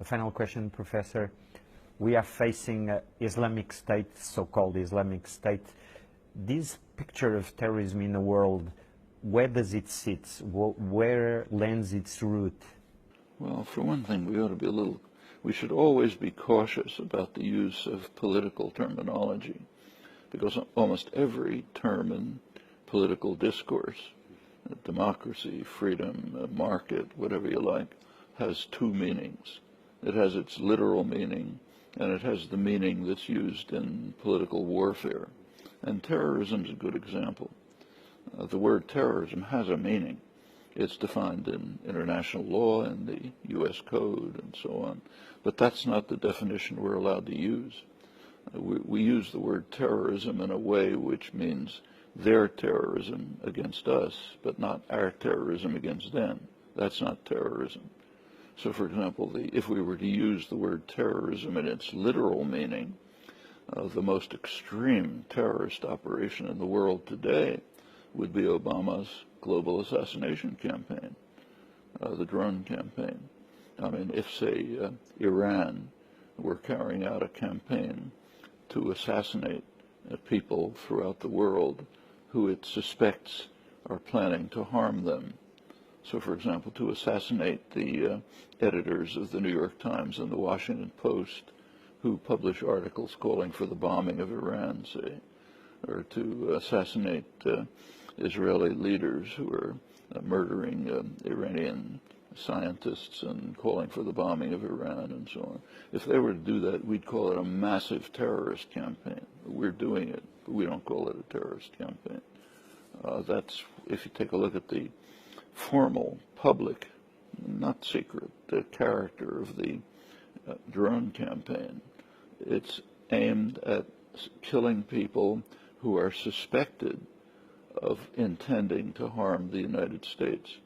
A final question, Professor. We are facing Islamic State, so-called Islamic State. This picture of terrorism in the world, where does it sit? Where lands its root? Well, for one thing, we should always be cautious about the use of political terminology, because almost every term in political discourse, democracy, freedom, market, whatever you like, has two meanings. It has its literal meaning, and it has the meaning that's used in political warfare. And terrorism is a good example. The word terrorism has a meaning. It's defined in international law and the U.S. Code and so on. But that's not the definition we're allowed to use. We use the word terrorism in a way which means their terrorism against us, but not our terrorism against them. That's not terrorism. So, for example, if we were to use the word terrorism in its literal meaning, the most extreme terrorist operation in the world today would be Obama's global assassination campaign, the drone campaign. I mean, if, say, Iran were carrying out a campaign to assassinate people throughout the world who it suspects are planning to harm them. So, for example, to assassinate the editors of the New York Times and the Washington Post who publish articles calling for the bombing of Iran, say, or to assassinate Israeli leaders who are murdering Iranian scientists and calling for the bombing of Iran and so on. If they were to do that, we'd call it a massive terrorist campaign. We're doing it, but we don't call it a terrorist campaign. That's, if you take a look at the formal, public, not secret, the character of the drone campaign, it's aimed at killing people who are suspected of intending to harm the United States.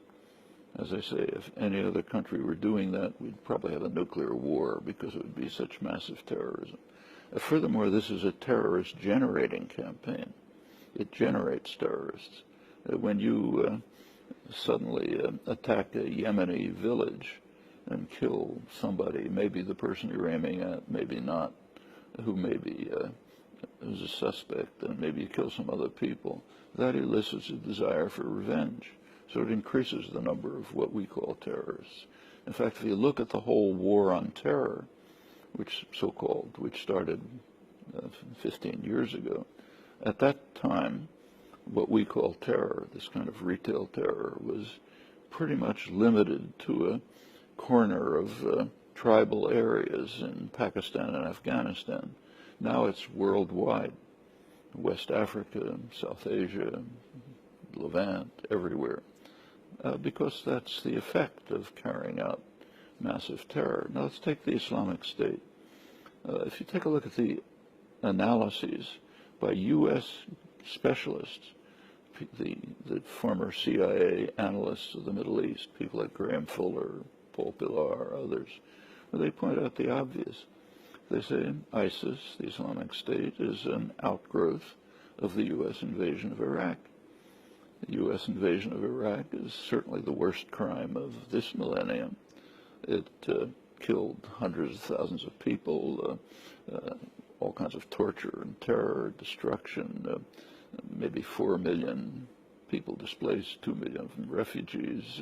As I say, if any other country were doing that, we'd probably have a nuclear war because it would be such massive terrorism. Furthermore, this is a terrorist-generating campaign. It generates terrorists. When you suddenly attack a Yemeni village and kill somebody, maybe the person you're aiming at, maybe not, who maybe is a suspect, and maybe you kill some other people, that elicits a desire for revenge. So it increases the number of what we call terrorists. In fact, if you look at the whole war on terror, which so-called, which started 15 years ago, at that time, what we call terror, this kind of retail terror, was pretty much limited to a corner of tribal areas in Pakistan and Afghanistan. Now it's worldwide. West Africa, South Asia, Levant, everywhere. Because that's the effect of carrying out massive terror. Now let's take the Islamic State. If you take a look at the analyses by U.S. specialists, the former CIA analysts of the Middle East, people like Graham Fuller, Paul Pillar, others, they point out the obvious. They say ISIS, the Islamic State, is an outgrowth of the U.S. invasion of Iraq. The U.S. invasion of Iraq is certainly the worst crime of this millennium. It killed hundreds of thousands of people, all kinds of torture and terror, destruction, maybe 4 million people displaced, 2 million from refugees.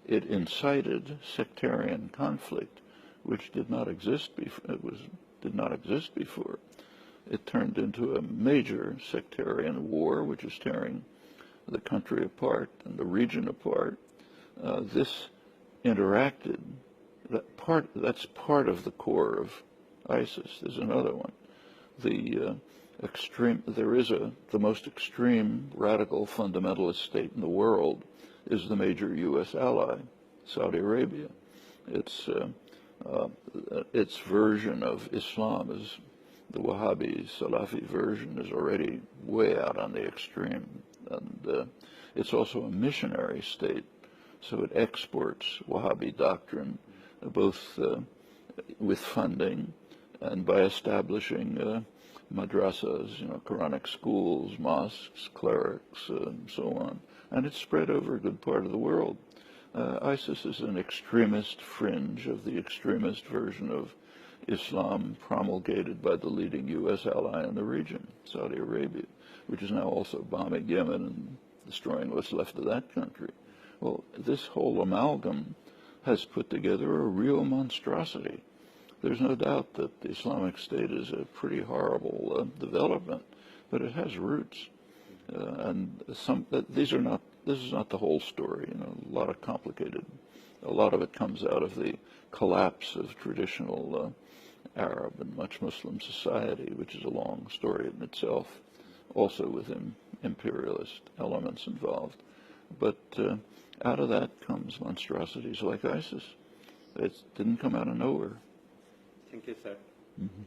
It incited sectarian conflict, which did not exist before. It turned into a major sectarian war, which is tearing the country apart and the region apart. This interacted. That's part of the core of ISIS. There's another one. The most extreme radical fundamentalist state in the world is the major U.S. ally, Saudi Arabia. Its version of Islam is the Wahhabi Salafi version is already way out on the extreme, and it's also a missionary state, so it exports Wahhabi doctrine both with funding and by establishing madrasas, Quranic schools, mosques, clerics, and so on. And it's spread over a good part of the world. ISIS is an extremist fringe of the extremist version of Islam promulgated by the leading U.S. ally in the region, Saudi Arabia, which is now also bombing Yemen and destroying what's left of that country. Well, this whole amalgam has put together a real monstrosity. There's no doubt that the Islamic State is a pretty horrible development, but it has roots. This is not the whole story. You know, a lot of it comes out of the collapse of traditional Arab and much Muslim society, which is a long story in itself, also with imperialist elements involved. But out of that comes monstrosities like ISIS. It didn't come out of nowhere. Thank you, sir. Mm-hmm.